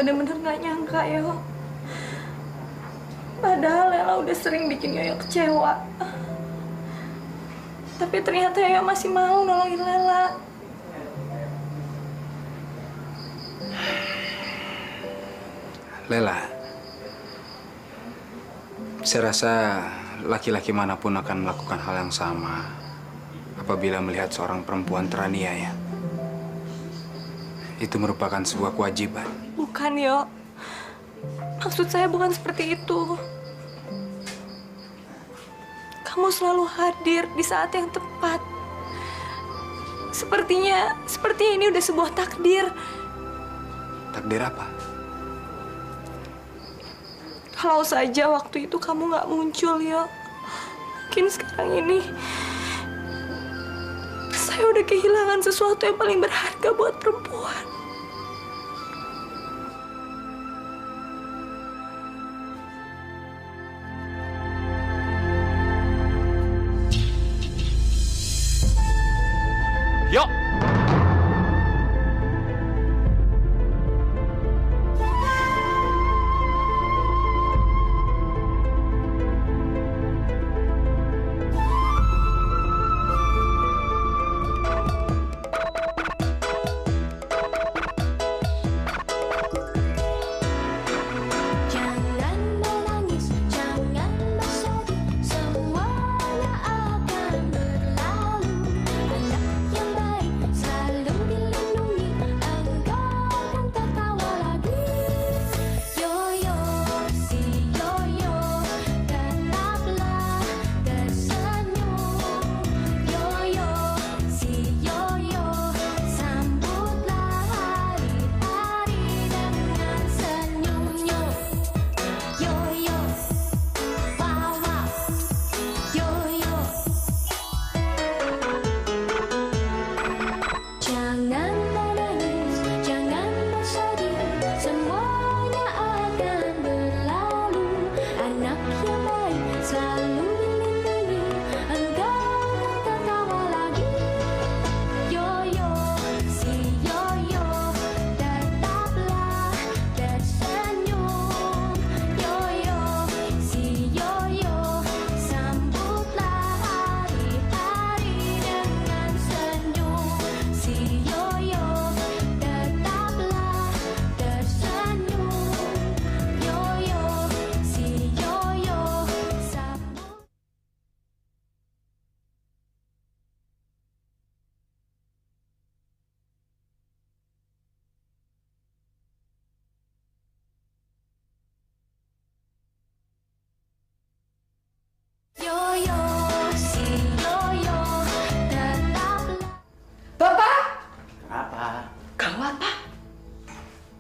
bener-bener gak nyangka, Yo. Padahal Lela udah sering bikin Yoyo kecewa. Tapi ternyata Yoyo masih mau nolongin Lela. Lela, saya rasa laki-laki manapun akan melakukan hal yang sama apabila melihat seorang perempuan teraniaya. Itu merupakan sebuah kewajiban. Bukan, Yo. Maksud saya bukan seperti itu. Kamu selalu hadir di saat yang tepat. Sepertinya ini udah sebuah takdir. Takdir apa? Kalau saja waktu itu kamu nggak muncul, Yo. Mungkin sekarang ini saya udah kehilangan sesuatu yang paling berharga buat perempuan. Yuk!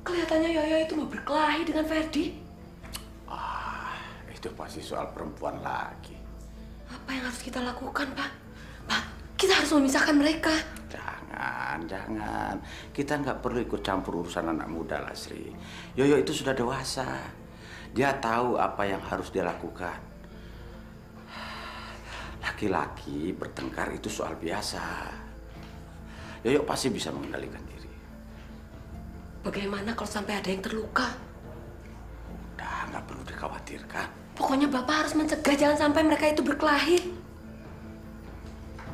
Kelihatannya Yoyo itu mau berkelahi dengan Ferdi. Itu pasti soal perempuan lagi. Apa yang harus kita lakukan, Pak? Pak, kita harus memisahkan mereka. Jangan. Kita nggak perlu ikut campur urusan anak muda, Lasri. Yoyo itu sudah dewasa. Dia tahu apa yang harus dia lakukan. Laki-laki bertengkar itu soal biasa. Yoyo pasti bisa mengendalikan diri. Bagaimana kalau sampai ada yang terluka? Udah, nggak perlu dikhawatirkan. Pokoknya Bapak harus mencegah jangan sampai mereka itu berkelahi.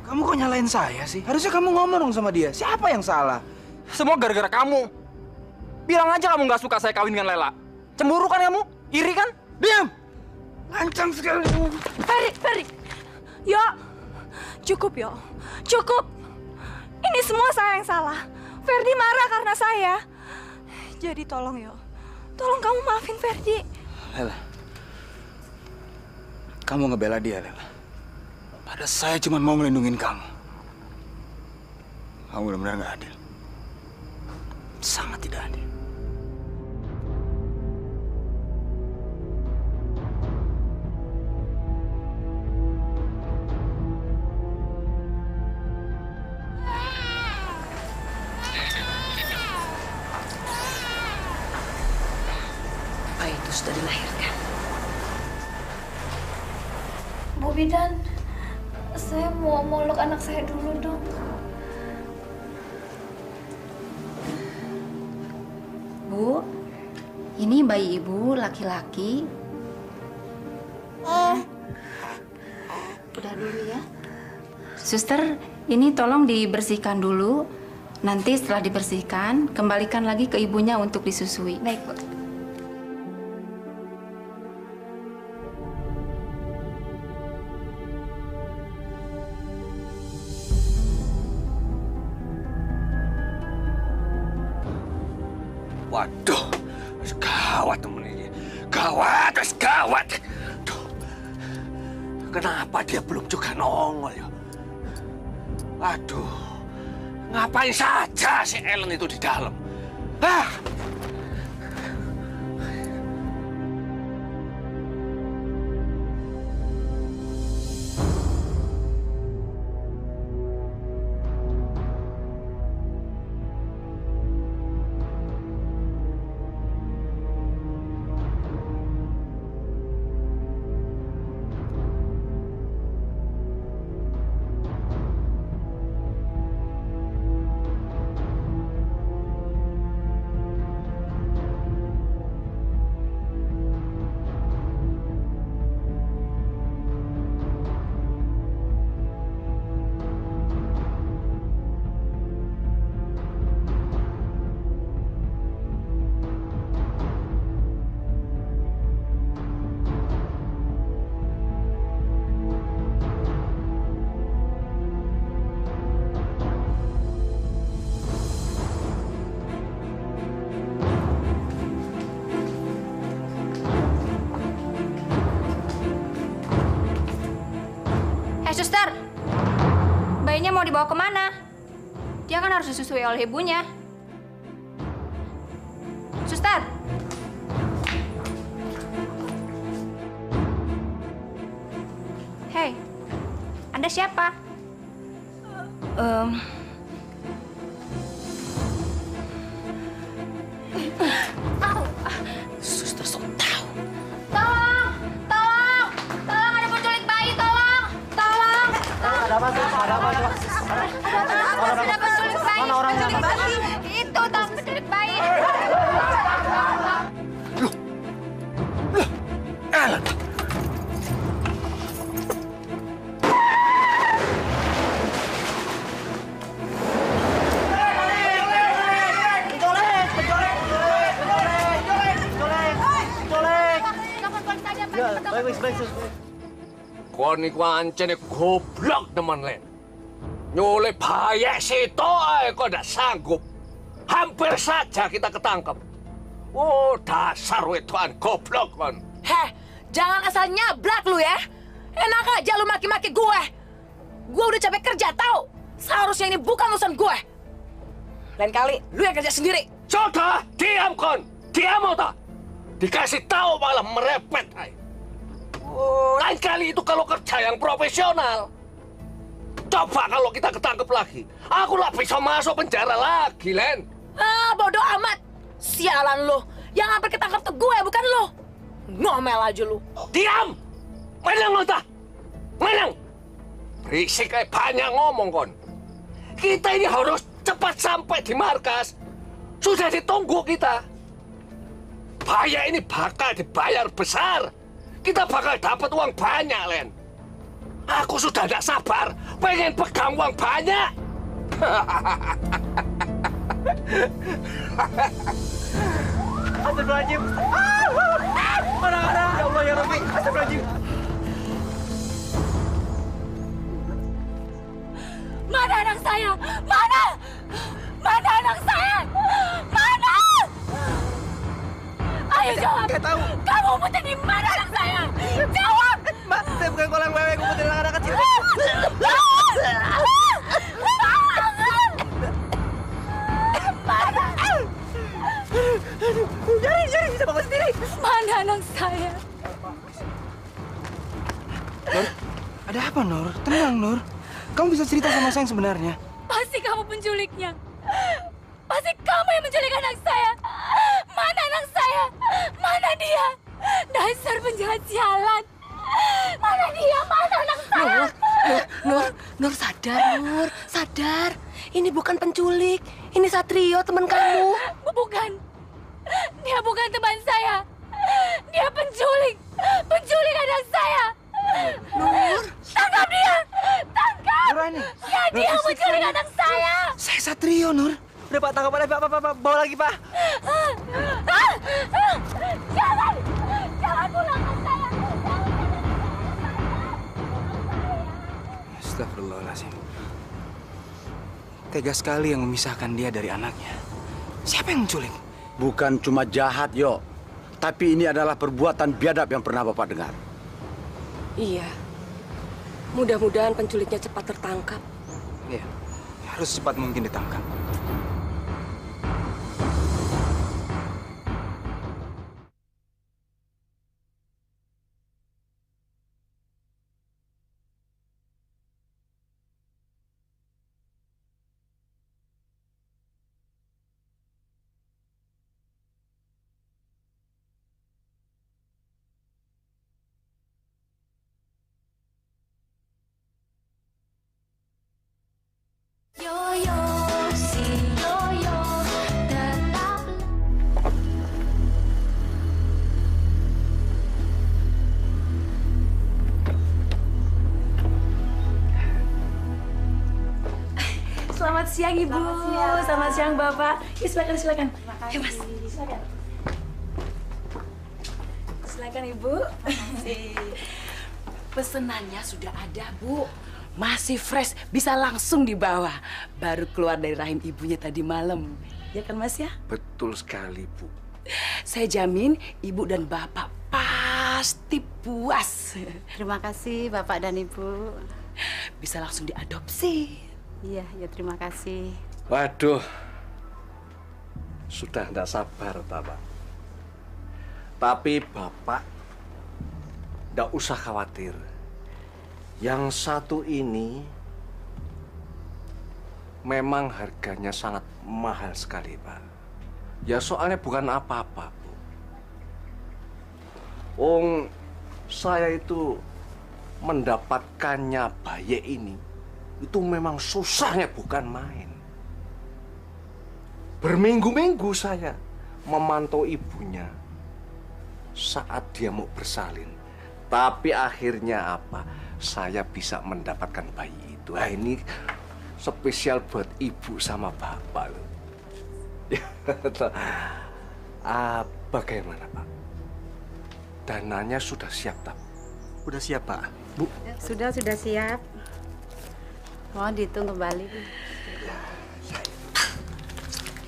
Kamu kok nyalain saya sih? Harusnya kamu ngomong dong sama dia. Siapa yang salah? Semua gara-gara kamu. Bilang aja kamu nggak suka saya kawin dengan Lela. Cemburu kan kamu? Iri kan? Diam! Lancang sekali. Ferdi. Yo, cukup Yo. Cukup. Ini semua saya yang salah. Ferdi marah karena saya. Jadi tolong Yo. Tolong kamu maafin Ferdi. Lela. Kamu ngebela dia, Lela. Padahal saya cuma mau melindungi kamu. Kamu benar-benar nggak adil. Sangat tidak adil. Bayi itu sudah dilahirkan. Bu Bidan, saya mau meluk anak saya dulu dong. Bu, Ini bayi ibu laki-laki. Udah dulu ya. Suster, ini tolong dibersihkan dulu. Nanti setelah dibersihkan, kembalikan lagi ke ibunya untuk disusui. Baik, Bu. Waduh, gawat temen ini. Gawat, gawat. Duh, kenapa dia belum juga nongol ya? Aduh, ngapain saja si Ellen itu di dalam? Ah! Suster, bayinya mau dibawa kemana? Dia kan harus disusui oleh ibunya. Suster. Hei, Anda siapa? Suster sok tahu. Tolong! Tolong! Tolong, ada penculik bayi, tolong! Tolong! Ada apa, Sus? Ada apa, Sus? Ada penculik bayi! Mana orangnya? Penculik bayi! Itu, tolong penculik bayi! Ellen! Baik, Sus. Kon iku ancene goblok teman Len. Nyulik bayi situ ae kok ndak sanggup. Hampir saja kita ketangkep. Oh, dasar wedoan goblok kon. Heh, jangan asal nyablak lu ya. Enak aja lu maki-maki gue. Gue udah capek kerja, tahu? Seharusnya ini bukan urusan gue. Lain kali, lu yang kerja sendiri. Sudah, diam kon. Diam otak. Dikasih tahu malah merepet. Ay. Oh, lain kali itu kalau kerja yang profesional. Coba kalau kita ketangkep lagi, aku lah bisa masuk penjara lagi, Len. Ah, bodoh amat. Sialan lu. Yang hampir ketangkep tuh gue, bukan lu. Ngomel aja lu. Diam! Menang otak. Menang. Berisik kayak banyak ngomong kon. Kita ini harus cepat sampai di markas. Sudah ditunggu kita. Bahaya ini bakal dibayar besar. Kita bakal dapat uang banyak, Len. Aku sudah tidak sabar, pengen pegang uang banyak. Astagfirullahaladzim. Mana? Ya Allah, ya Rabbi. Astagfirullahaladzim. Mana anak saya? Mana? Mana anak saya? Mana? Ayo jawab. Nggak tahu. Kamu umpetin di mana anak saya? Jawab. Mbak, saya bukan kolang wewe, gue putih anak kecil. Mana? Jari, bisa bawa sendiri. Mana anak saya? Nur, ada apa, Nur? Tenang, Nur. Kamu bisa cerita sama saya yang sebenarnya. Pasti kamu penculiknya. Pasti kamu yang menculik anak saya. Mana anak saya? Mana dia? Dasar penjahat sialan. Mana dia? Mana anak saya? Nur, sadar. Ini bukan penculik. Ini Satrio, teman kamu. Bukan. Dia bukan teman saya. Dia penculik. Penculik anak saya. Nur. Tangkap dia. Tangkap. Nurani. Ya, dia menculik anak saya. Saya Satrio, Nur. Udah Pak, tangkap aja Pak. Bawa lagi Pak. Jangan. Jangan pulangkan saya. Astagfirullahaladzim. Tega sekali yang memisahkan dia dari anaknya. Siapa yang menculik? Bukan cuma jahat, Yo. Tapi ini adalah perbuatan biadab yang pernah Bapak dengar. Iya. Mudah-mudahan penculiknya cepat tertangkap. Iya, harus cepat mungkin ditangkap. Selamat siang, Ibu. Selamat siang, Bapak. Ya, silakan. Ya, Mas. Silakan. Silakan, Ibu. Pesenannya sudah ada, Bu. Masih fresh, bisa langsung dibawa. Baru keluar dari rahim ibunya tadi malam. Ya kan, Mas ya? Betul sekali, Bu. Saya jamin Ibu dan Bapak pasti puas. Terima kasih Bapak dan Ibu. Bisa langsung diadopsi. Iya, ya terima kasih. Waduh, sudah tidak sabar, Bapak. Tapi Bapak tidak usah khawatir. Yang satu ini memang harganya sangat mahal sekali, Pak. Ya soalnya bukan apa-apa, Bu. Saya itu mendapatkannya bayi ini itu memang susahnya bukan main. Berminggu-minggu saya memantau ibunya saat dia mau bersalin. Tapi akhirnya apa? Saya bisa mendapatkan bayi itu. Ini spesial buat ibu sama bapak loh. Bagaimana, Pak? Dananya sudah siap, tak? Udah siap, Pak. Bu. Sudah siap. Mohon dihitung kembali, Bu.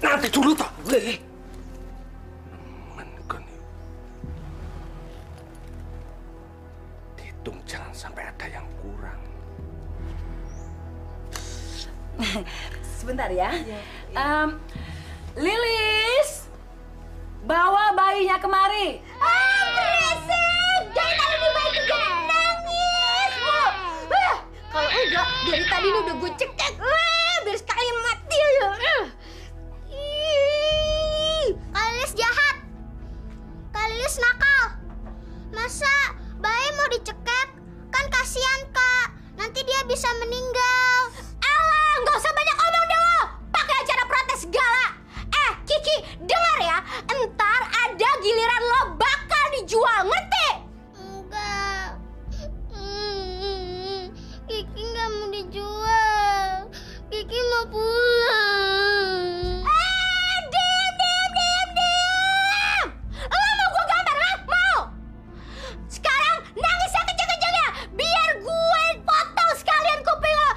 Nanti dulu, tak? Dihitung jangan sampai ada yang kurang. Sebentar ya. Lilis, bawa bayinya kemari. Berisik! Dari tadi nih bayi juga nangis, Bu. Kalau enggak, dari tadi nih udah gue cekek. Biar sekali mati aja. Kak Lilis jahat. Kak Lilis nakal. Masa bayi mau dicekek? Kan kasihan, Kak. Nanti dia bisa meninggal. Alah, nggak usah banyak omong deh lo. Pakai acara protes segala. Kiki, dengar ya. Entar ada giliran lo bakal dijual, ngerti? Enggak. Kiki nggak mau dijual. Kiki mau pulang. Diam. Lo mau gue gambar, ha? Mau? Sekarang nangis yang kenceng-kencengnya. Biar gue potong sekalian kuping lo.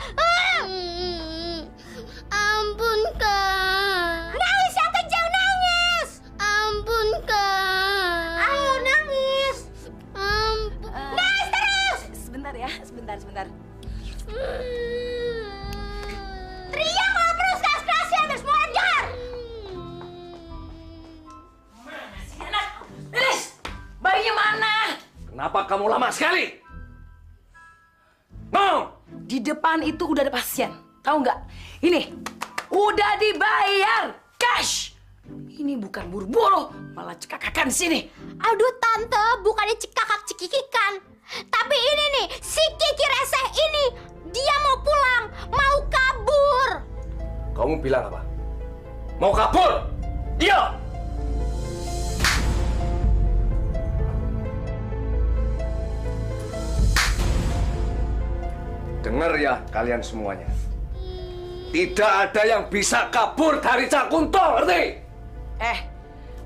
Ampun, Kak. Nangis yang kenceng, nangis. Ampun, Kak. Ayo, nangis. Ampun. Nangis terus. Sebentar ya, sebentar. Teriak kalau perlu keras-kerasin biar semua orang dengar. Mana sih anak? Lilis, bayinya mana? Kenapa kamu lama sekali? Mau? Di depan itu udah ada pasien. Tahu nggak? Ini udah dibayar cash. Ini bukan buru-buru, malah cekakakan di sini. Aduh, Tante, bukannya cekakak-cekikikan. Tapi ini nih, si Kiki Reseh ini, dia mau pulang, mau kabur. Kamu bilang apa? Mau kabur? Iya. Dengar ya kalian semuanya. Tidak ada yang bisa kabur dari Cak Kunto, ngerti?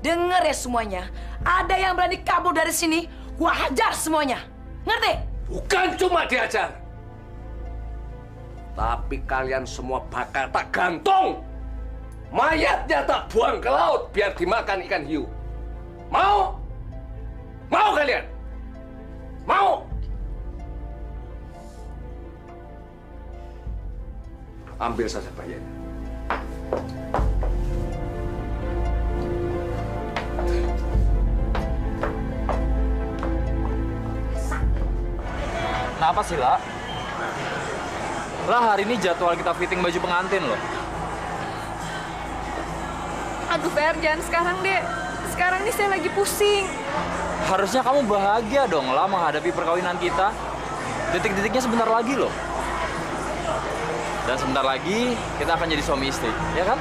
Denger ya semuanya. Ada yang berani kabur dari sini, gua hajar semuanya. Ngerti? Bukan cuma diajar. Tapi kalian semua bakal tak gantung. Mayatnya tak buang ke laut biar dimakan ikan hiu. Mau? Mau kalian? Mau? Ambil saja bayinya. Kenapa sih, La? Lah, hari ini jadwal kita fitting baju pengantin loh. Aduh Fer, jangan sekarang deh. Sekarang nih saya lagi pusing. Harusnya kamu bahagia dong, La, menghadapi perkawinan kita. Detik-detiknya sebentar lagi loh. Dan sebentar lagi kita akan jadi suami istri, ya kan?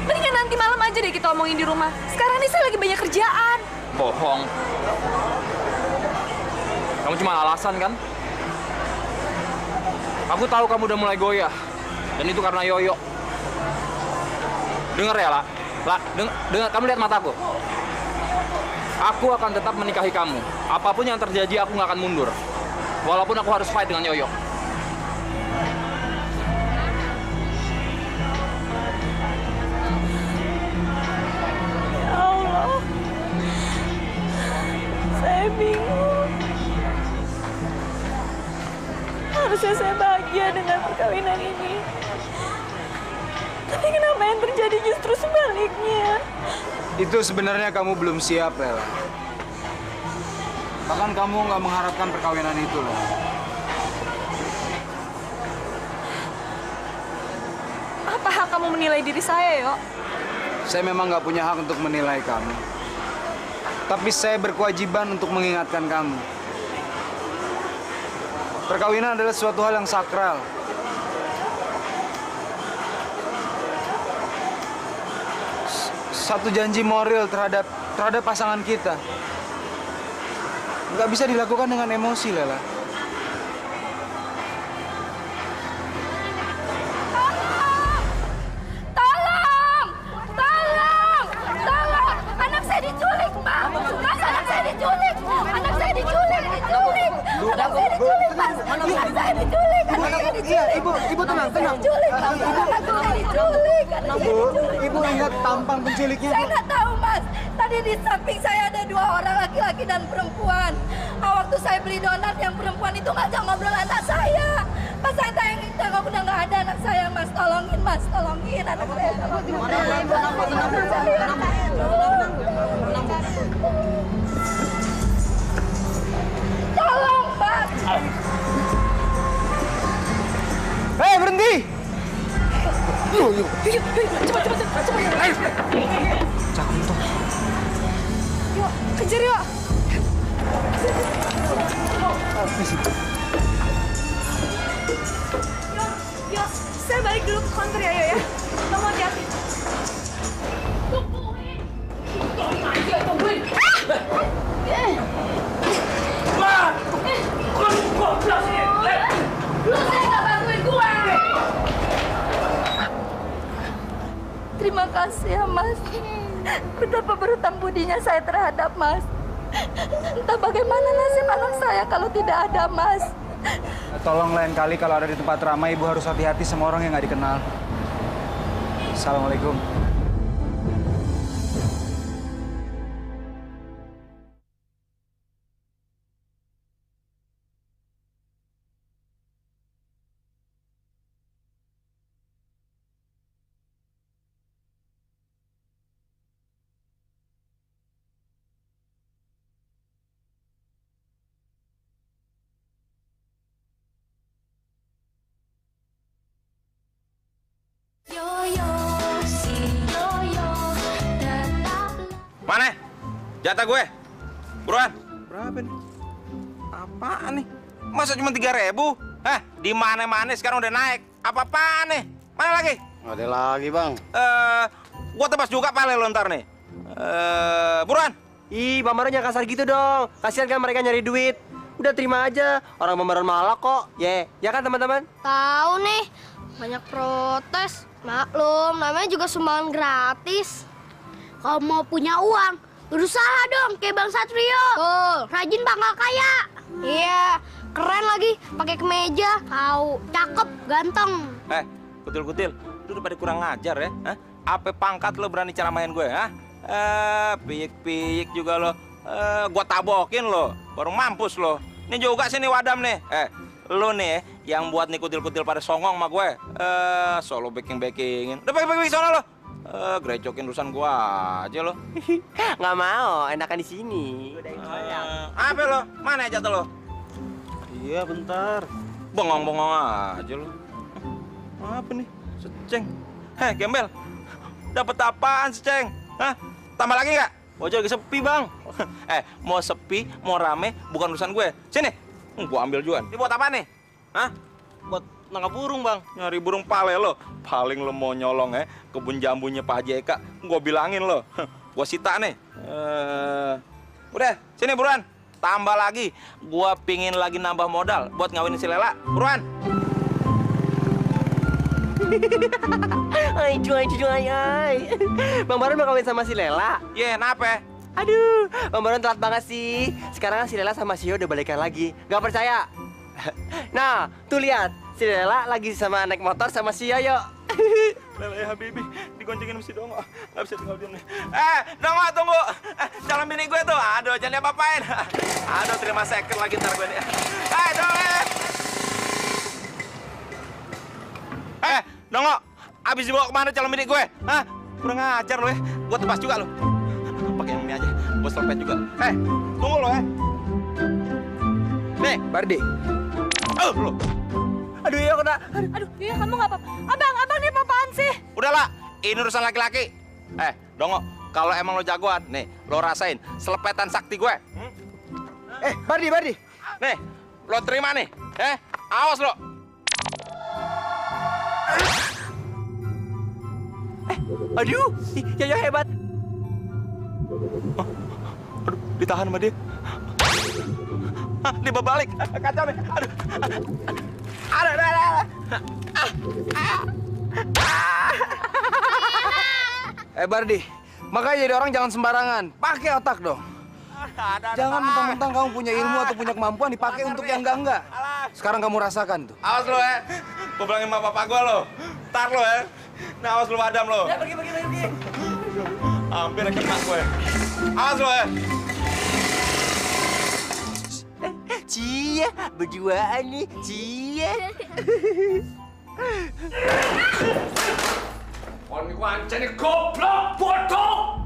Mendingan nanti malam aja deh kita omongin di rumah. Sekarang nih saya lagi banyak kerjaan. Bohong. Kamu cuma alasan kan? Aku tahu kamu udah mulai goyah. Dan itu karena Yoyo. Dengar ya, La, dengar, kamu lihat mataku. Aku akan tetap menikahi kamu. Apapun yang terjadi, aku nggak akan mundur. Walaupun aku harus fight dengan Yoyo. Ya Allah, saya bingung. Harusnya saya bahagia dengan perkawinan ini. Tapi kenapa yang terjadi justru sebaliknya? Itu sebenarnya kamu belum siap, Lela. Bahkan kamu nggak mengharapkan perkawinan itu loh. Apa hak kamu menilai diri saya, Yo? Saya memang nggak punya hak untuk menilai kamu. Tapi saya berkewajiban untuk mengingatkan kamu. Perkawinan adalah suatu hal yang sakral. Satu janji moral terhadap pasangan kita. Nggak bisa dilakukan dengan emosi, Lela. Tolong! Tolong! Tolong! Anak saya diculik, Pak! Mas, anak saya diculik! Anak saya diculik! Diculik! Anak saya diculik, Mas! Anak saya diculik! Anak saya diculik! Ibu tenang, tenang. Diculik, Mas! Anak saya diculik! Ibu ingat tampang penculiknya. Saya nggak tahu, Mas. Tadi di samping saya ada 2 orang laki-laki dan perempuan. Waktu saya beli donat, yang perempuan itu ngajak ngobrol anak saya. Pas saya tengok udah nggak ada anak saya, Mas. Tolongin, Mas. Tolongin anak saya. Tolongin. Tolong, Pak. Hei, berhenti! Yuk, cepat. Ayo! Cak Kunto. Yuk, kejar yuk. Yuk, saya balik dulu ke kantor ya, Yo ya. Kamu hati-hati. Tungguin. Lu saya nggak bantuin gue. Terima kasih ya, Mas. Betapa berhutang budinya saya terhadap Mas. Entah bagaimana nasib anak saya kalau tidak ada Mas. Tolong lain kali kalau ada di tempat ramai, Ibu harus hati-hati sama orang yang nggak dikenal. Assalamualaikum. Mana? Jatah gue. Buruan. Berapa nih? Apaan nih? Masa cuma 3.000? Hah? Di mana-mana sekarang udah naik. Apa-apaan nih? Mana lagi? Nggak ada lagi, Bang. Gua tebas juga pale lo ntar nih. Buruan. Ih, Bang Baron jangan kasar gitu dong. Kasihan kan mereka nyari duit. Udah terima aja. Orang Bang Baron malak kok. Ya kan teman-teman? Tahu nih, banyak protes. Maklum, namanya juga sumbangan gratis. Kalau mau punya uang, berusaha dong kayak Bang Satrio. Tuh, rajin bakal kaya. Iya, keren lagi, pakai kemeja. Tahu, cakep, ganteng. Kutil-kutil, lu udah pada kurang ngajar ya? Hah? Apa pangkat lo berani ceramain gue, ha? Piyik-piyik juga lo. Gua tabokin lo, baru mampus lo. Ini juga sini wadam nih. Lo nih yang buat nih kutil-kutil pada songong sama gue. Solo backing-backingin. Udah backing sana lo. Gerecokin urusan gua aja lo. Nggak mau, enakan di sini. Apa lo? Mana aja tuh lo? Iya, bentar. Bengong-bengong aja lo. Apa nih? Seceng. Gembel. Dapat apaan, Seceng? Hah? Tambah lagi nggak? Wajah lagi sepi, Bang. Mau sepi, mau rame, bukan urusan gue. Sini, gua ambil juga. Ini buat apa nih? Hah? Buat nangkap burung, Bang. Nyari burung pale lo. Paling lo mau nyolong kebun jambunya Pak Haji Eka. Gua bilangin lo. Gua sita nih. Udah, sini buruan. Tambah lagi. Gua pingin lagi nambah modal buat ngawinin si Lela. Buruan. Ay, cuy. Bang Baron mau kawin sama si Lela. Kenapa? Aduh, Bang Baron telat banget sih. Sekarang si Lela sama si Yo udah balikan lagi. Gak percaya? Nah, tuh lihat. Si Lela lagi sama naik motor sama si Yoyo. Lela ya Habibi, digoncengin sama si Dongo. Gak bisa tinggal diam nih. Dongo, tunggu. Calon bini gue tuh. Aduh, jangan diapa-apain. Aduh, terima second lagi ntar gue nih. Dongo. Dongo, abis dibawa kemana calon bini gue? Hah? Kurang ajar lo ya. Gue tebas juga lo. Pakai yang ini aja. Gue selpet juga. Tunggu lo ya. Nih, Bardi. Lo. Aduh, ya kena. Aduh, iya kamu nggak apa-apa. Abang nih apaan sih? Udahlah, ini urusan laki-laki. Dongo, kalau emang lo jagoan, nih, lo rasain selepetan sakti gue. Bardi. Nih, lo terima nih. Awas lo. Aduh, Yoyo hebat. Aduh, ditahan sama dia. Dia balik. Kacau nih. Aduh. Bardi, makanya jadi orang jangan sembarangan. Pakai otak dong. Jangan mentang-mentang kamu punya ilmu atau punya kemampuan dipakai untuk yang enggak. Sekarang kamu rasakan tuh. Awas lo ya. Gue bilangin sama bapak gue lo. Ntar lo ya. Nah, awas lo madam lo. Ya, pergi. Hampir kena gue. Awas lo ya. Cia, berduaan nih, Cia. Wanita ini goblok, bodoh.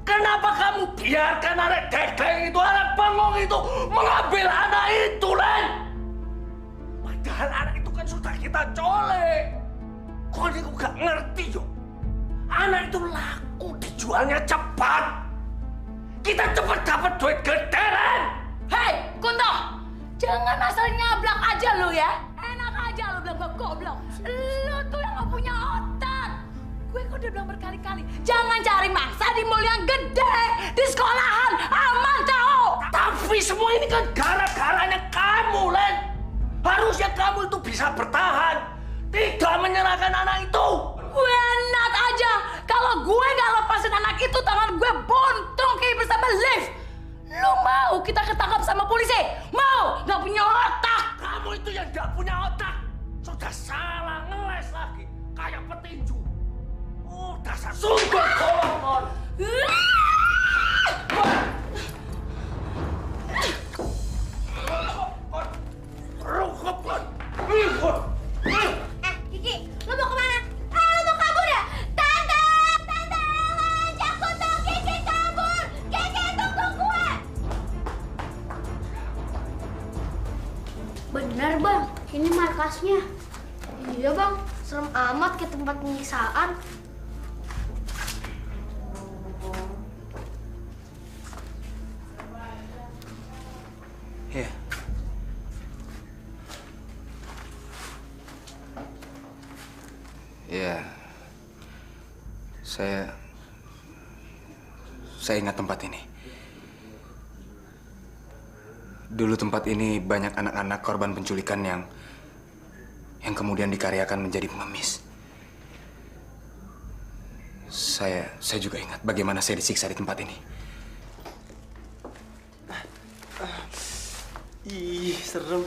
Kenapa kamu biarkan anak Dedeng itu, anak bengong itu mengambil anak itu, Len? Padahal anak itu kan sudah kita colek. Kok dia gak ngerti, yo? Anak itu laku, dijualnya cepat. Kita cepat dapat duit gede, Len. Hei, Kunto, jangan asal nyablak aja lu ya. Enak aja lu bilang gue goblok. Lu tuh yang gak punya otak. Gue kok udah bilang berkali-kali, jangan cari mangsa di mall yang gede, di sekolahan, aman tau. Tapi semua ini kan gara-garanya kamu, Len. Harusnya kamu itu bisa bertahan, tidak menyerahkan anak itu. Enak aja, kalau gue gak lepasin anak itu, tangan gue buntung kayak bersama lift. Lu mau kita ketangkap sama polisi? Mau? Gak punya otak. Kamu itu yang gak punya otak. Sudah salah ngeles lagi. Kayak petinju. Oh, dasar sungguh kolongan. Kiki, lu mau kemana? Lu mau kabur ya? Tante, jangan dong, Kiki kabur. Kiki, tunggu gue. Bener, Bang. Ini markasnya. Iya, Bang. Serem amat ke tempat penyiksaan. Ya. Iya. Saya ingat tempat ini. Dulu tempat ini banyak anak-anak korban penculikan yang kemudian dikaryakan menjadi pengemis. Saya juga ingat bagaimana saya disiksa di tempat ini. Ih, serem.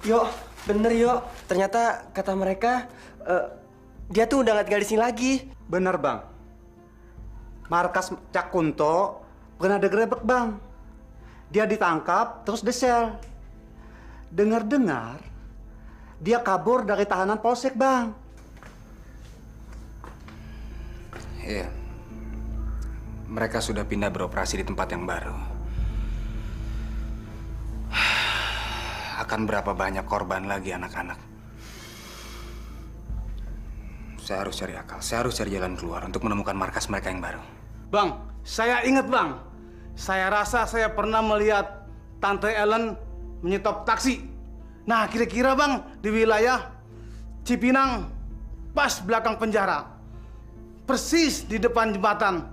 Yo, bener yo. Ternyata kata mereka dia tuh udah nggak tinggal di sini lagi. Bener bang. Markas Cak Kunto pernah digerebek bang. Dia ditangkap terus disel. Dengar-dengar dia kabur dari tahanan polsek bang. Iya. Mereka sudah pindah beroperasi di tempat yang baru. Akan berapa banyak korban lagi anak-anak? Saya harus cari akal. Saya harus cari jalan keluar untuk menemukan markas mereka yang baru. Bang, saya ingat bang. Saya rasa saya pernah melihat Tante Ellen menyetop taksi. Nah, kira-kira bang di wilayah Cipinang, pas belakang penjara. Persis di depan jembatan.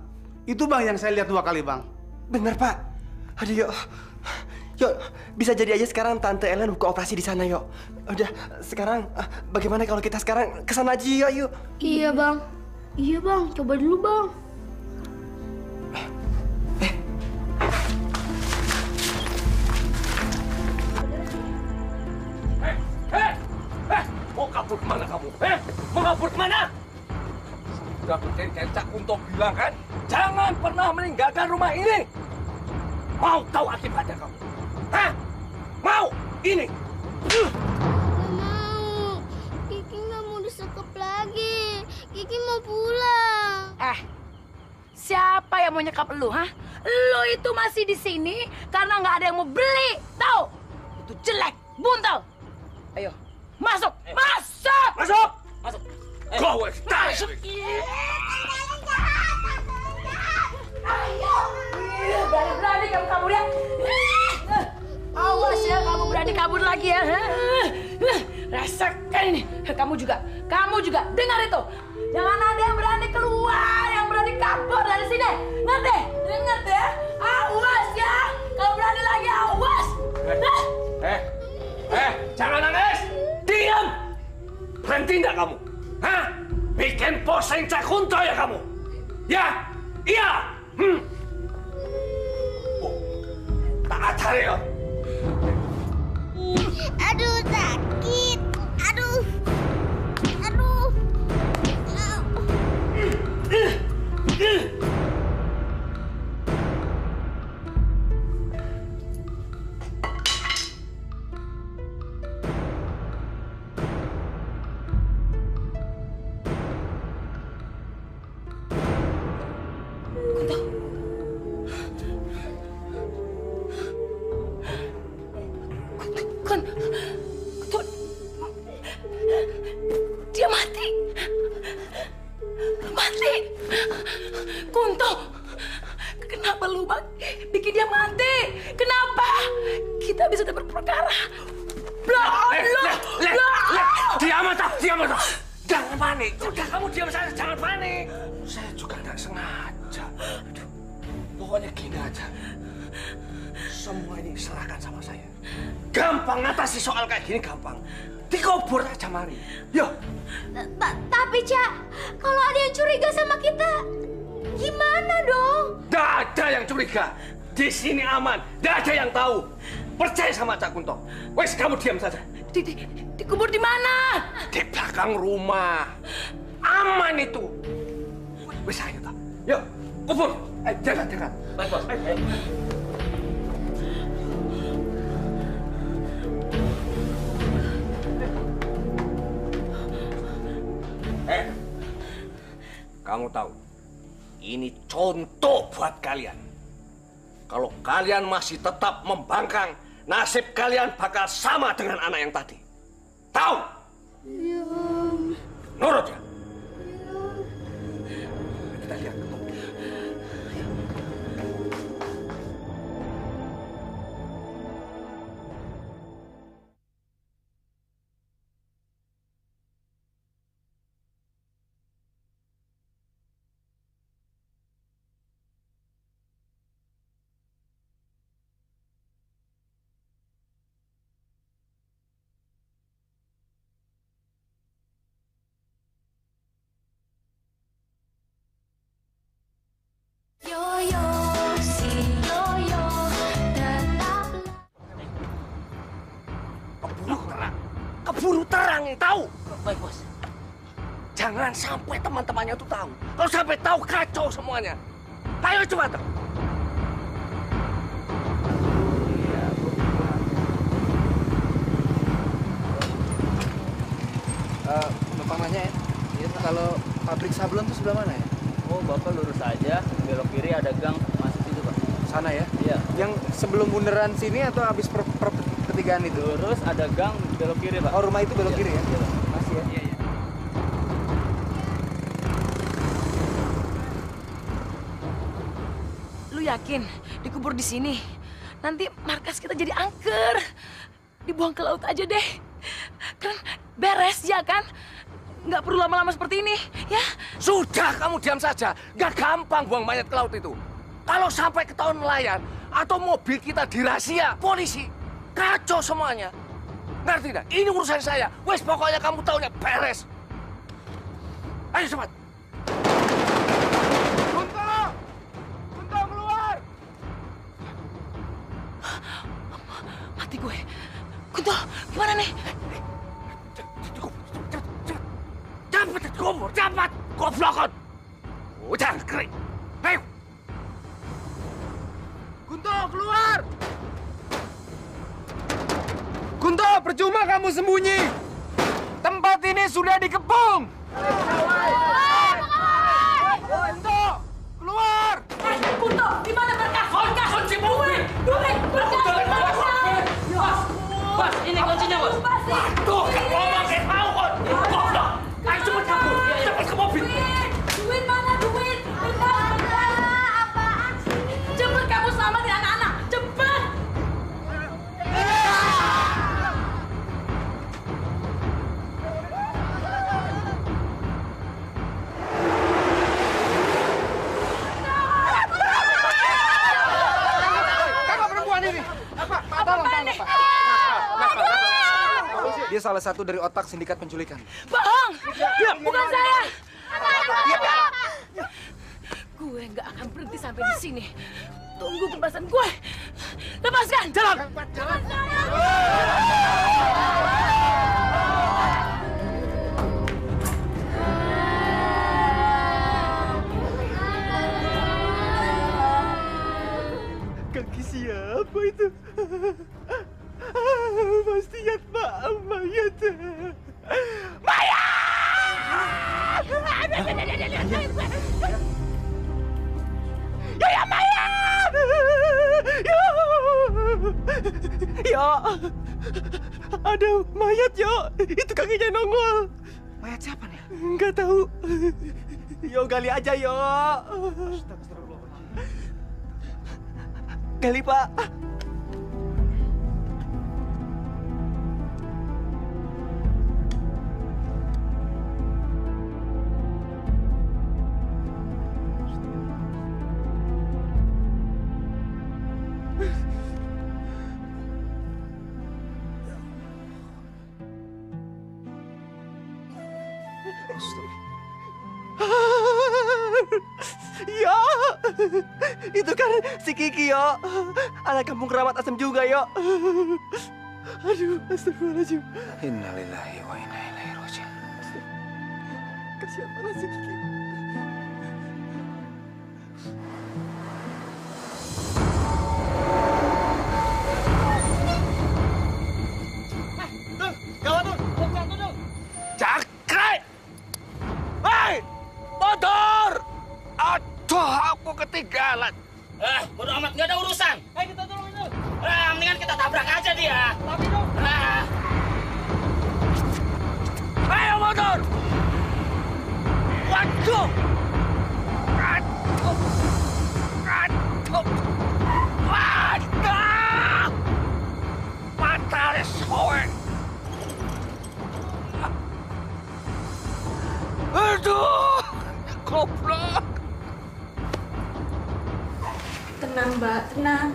Itu bang yang saya lihat 2 kali bang. Bener pak. Aduh yuk. Yuk, bisa jadi aja sekarang Tante Ellen buka operasi di sana yuk. Udah, sekarang bagaimana kalau kita sekarang kesana aja yuk. Iya bang. Iya bang, coba dulu bang. Mau kabur kemana kamu? Mau kabur kemana? Sudah berkali-kali Cak Kunto bilang kan, jangan pernah meninggalkan rumah ini. Mau tahu akibatnya kamu? Hah? Mau? Ini. Gak mau. Kiki nggak mau disekep lagi. Kiki mau pulang. Siapa yang mau nyekap lu, hah? Lu itu masih di sini karena nggak ada yang mau beli, tahu? Itu jelek, buntal. Ayo, masuk, masuk, masuk, masuk. Go, masuk. Ayo, berani-berani kamu kabur ya. Awas ya, kamu berani kabur lagi ya. Rasakan ini. Kamu juga, dengar itu. Jangan ada yang berani keluar, yang berani kabur dari sini. Ngerti? Dengar ya. Awas ya. Kalau berani lagi, awas. Jangan nangis. Diam. Berhenti nggak kamu? Hah? Bikin pusing Cak Kunto ya kamu? Ya? Iya? Tak ajar ya? Aduh, sakit. Aduh. Dia mati. Kunto, kenapa lu bang bikin dia mati? Kenapa? Kita bisa dapat perkara. Diam aja. Jangan panik. Udah kamu diam saja, jangan panik. Saya juga nggak sengaja. Pokoknya gini aja. Semua ini serahkan sama saya. Gampang ngatasi soal kayak gini, gampang. Dikubur aja mari. Yo. Tapi Cak, kalau ada yang curiga sama kita, gimana dong? Nggak ada yang curiga. Di sini aman. Nggak ada yang tahu. Percaya sama Cak Kunto. Wes, kamu diam saja. Dikubur di mana? Di belakang rumah. Aman itu. Wes, ayo tak. Yuk, kubur. Jangan. Baik, bos. Ayo. Kamu tahu, ini contoh buat kalian. Kalau kalian masih tetap membangkang, nasib kalian bakal sama dengan anak yang tadi. Tahu? Iya. Nurut ya? Kita lihat. kurangi, tahu? Baik, Bos. Jangan sampai teman-temannya tuh tahu. Kalau sampai tahu, kacau semuanya. Ayo cepat. Bapak nanya ya, kalau pabrik sablon tuh sebelah mana ya? Oh, Bapak lurus aja, belok kiri ada gang masuk situ, Pak. Sana ya? Iya. Yang sebelum bundaran sini atau habis pertigaan itu? Lurus ada gang belok kiri, Pak. Oh, rumah itu belok kiri ya? Iya, Pak. Masih ya? Iya, iya. Lu yakin dikubur di sini? Nanti markas kita jadi angker. Dibuang ke laut aja deh. Kan beres ya kan? Nggak perlu lama-lama seperti ini, ya? Sudah, kamu diam saja. Nggak gampang buang mayat ke laut itu. Kalau sampai ketahuan nelayan atau mobil kita dirazia polisi, kacau semuanya. Ngerti tidak? Ini urusan saya. Wes, pokoknya kamu tahunya beres. Ayo cepat. Kunto! Kunto keluar! Mati gue. Kunto, gimana nih? Cepat dikubur, cepat! Goblokon! Jangan kering. Ayo! Kunto, keluar! Kunto, percuma kamu sembunyi. Tempat ini sudah dikepung. Kunto, keluar! Kunto, di mana berkas? Berkas kunci duit! Duit! Berkas! Bos! Bos, ini kuncinya, Bos. Tuh, kamu ngomong kayak mau, Kon! Goblok! Ayo cepet kabur! Cepet ke mobil! Duit mana duit? Berkas! Apaan sih? Cepet kamu selamatin anak-anak! Cepet! Kakak perempuan ini. Apa? Tolong, Pak. Dia salah satu dari otak sindikat penculikan. Bohong! Bukan saya! Gue nggak akan berhenti sampai di sini. Tunggu pembahasan gue. Lepaskan! Jalan! Kaki siapa itu? Pasti lihat mayat. Ya mayat! Ya, ada mayat yo. Itu kakinya nongol. Mayat siapa nih? Nggak tahu. Yo gali aja yo. Gali Pak. Ya, itu kan si Kiki yo, anak kampung keramat asem juga yo. Aduh, astagfirullahaladzim. Innalillahi wa inna ilaihi raji'un. Kasihan banget si Kiki. Gawat tuh! Jangkrik! Hei! Motor! Aduh, aku ketinggalan. Bodo amat, nggak ada urusan. Ayo kita tolong itu. Mendingan kita tabrak aja dia. Tapi dong. Ayo motor! Waduh! Aduh! Aduh! Waduh! Mata soe! Aduh! Goblok! Tenang, Mbak, tenang.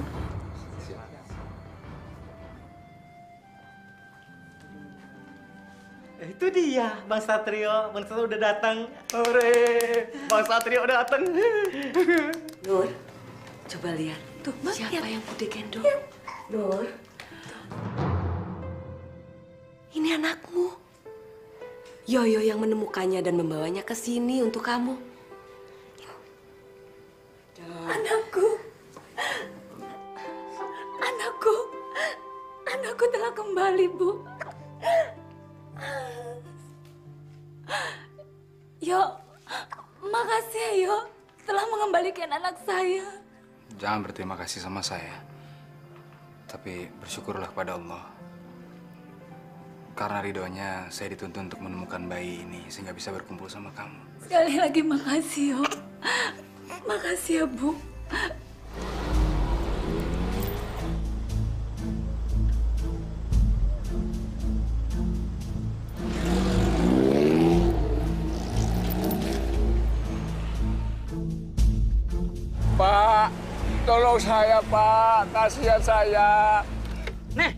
Itu dia, Bang Satrio. Bang Satrio udah datang. Hore, Bang Satrio udah datang. Nur, coba lihat. Tuh, siapa yang Bude gendong? Nur. Ini anakmu. Yoyo yang menemukannya dan membawanya ke sini untuk kamu. Anakku. Anakku. Anakku telah kembali, Bu. Yo, makasih ya, Yo, telah mengembalikan anak saya. Jangan berterima kasih sama saya. Tapi bersyukurlah kepada Allah. Karena ridhonya saya dituntun untuk menemukan bayi ini sehingga bisa berkumpul sama kamu. Sekali lagi makasih, Yo. Makasih ya, Bu. Pak, tolong saya, Pak. Kasihan saya. Nih.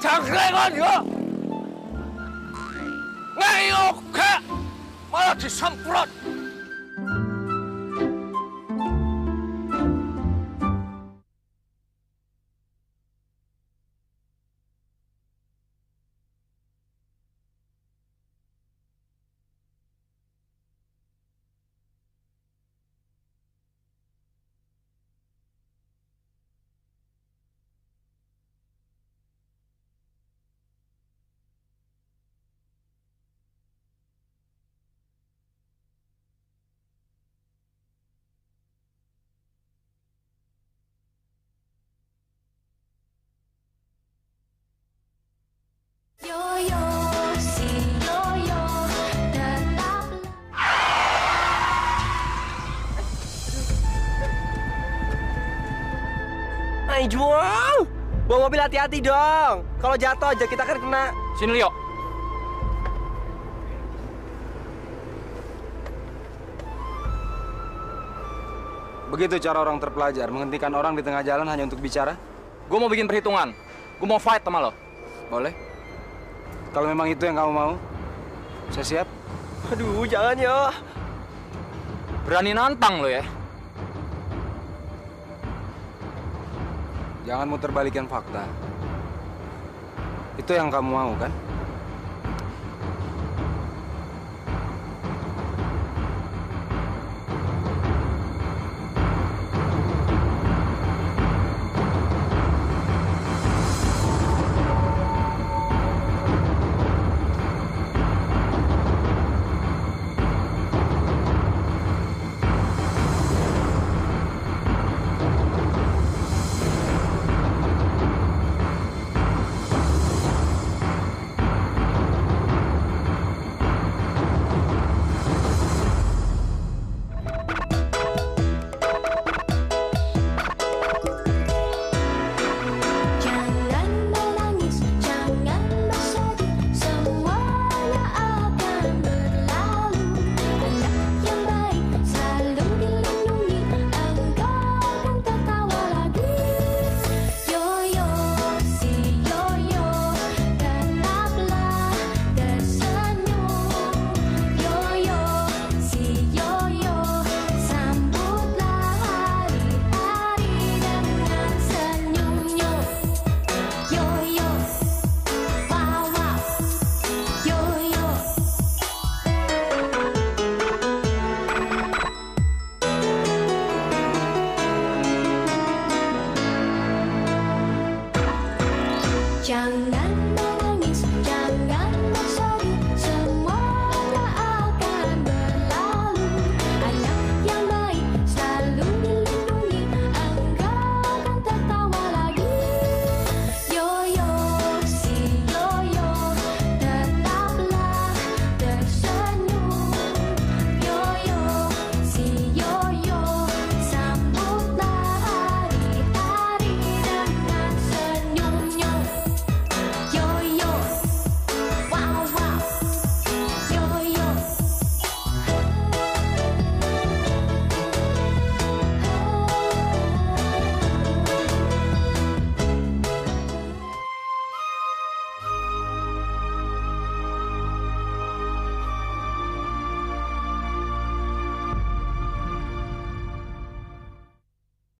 Jangkrengan ya. Ngeyok ke. Malah disemprot. Yoyo, si Yoyo, tetaplah. Ay, Juang! Bawa mobil hati-hati dong. Kalau jatuh aja kita kan kena. Sini, Leo. Begitu cara orang terpelajar, menghentikan orang di tengah jalan hanya untuk bicara? Gue mau bikin perhitungan. Gue mau fight sama lo. Boleh. Kalau memang itu yang kamu mau, saya siap. Aduh, jangan ya. Berani nantang lo ya. Jangan muter balikan fakta. Itu yang kamu mau, kan?